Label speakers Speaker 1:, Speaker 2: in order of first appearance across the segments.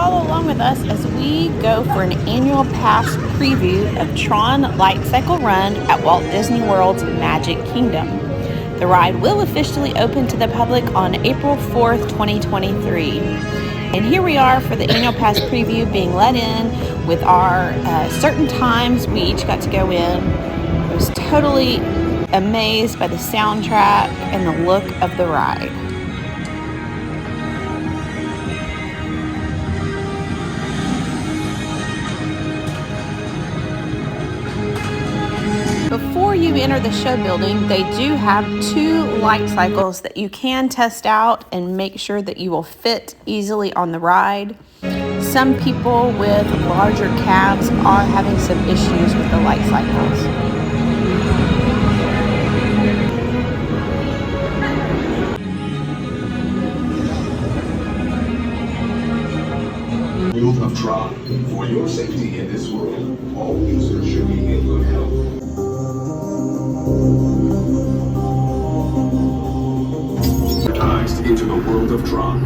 Speaker 1: follow along with us as we go for an annual pass preview of Tron Light Cycle Run at Walt Disney World's Magic Kingdom. The ride will officially open to the public on April 4th, 2023. And here we are for the annual pass preview, being let in with our certain times we each got to go in. I was totally amazed by the soundtrack and the look of the ride. Before you enter the show building, they do have 2 light cycles that you can test out and make sure that you will fit easily on the ride. Some people with larger calves are having some issues with the light cycles.
Speaker 2: World of Tron. For your safety in this world, all users should be in good health. Into the world of Tron.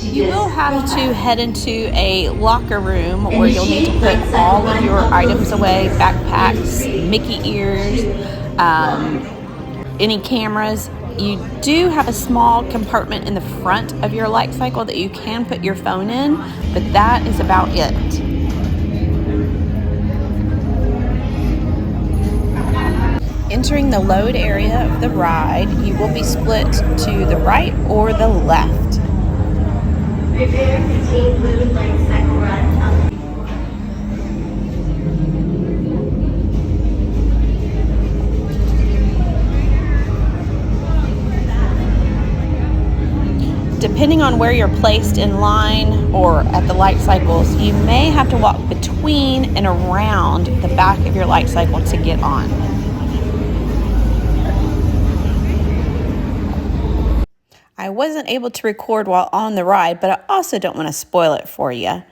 Speaker 1: You will have to head into a locker room where you'll need to put all of your items away, backpacks, Mickey ears, any cameras. You do have a small compartment in the front of your light cycle that you can put your phone in, but that is about it. Entering the load area of the ride, you will be split to the right or the left.
Speaker 3: Prepare to take Blue Light Cycle Run up.
Speaker 1: Depending on where you're placed in line or at the light cycles, you may have to walk between and around the back of your light cycle to get on. I wasn't able to record while on the ride, but I also don't want to spoil it for you.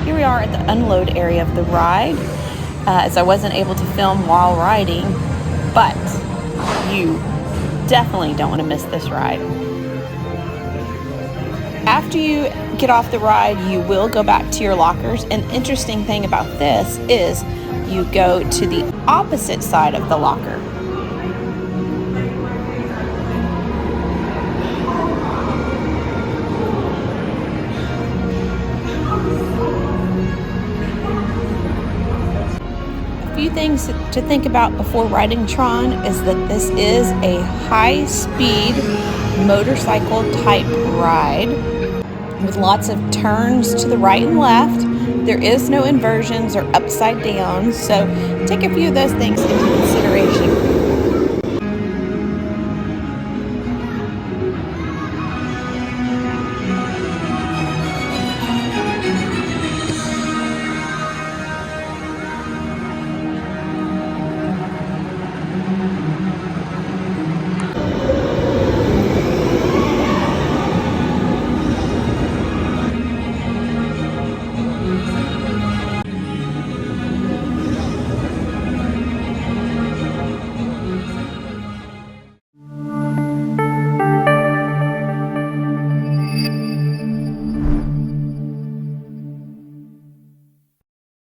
Speaker 1: Here we are at the unload area of the ride, as I wasn't able to film while riding, but you definitely don't want to miss this ride. After you get off the ride, you will go back to your lockers. An interesting thing about this is you go to the opposite side of the locker. Few things to think about before riding Tron is that this is a high-speed motorcycle type ride with lots of turns to the right and left. There is no inversions or upside down, so take a few of those things into consideration.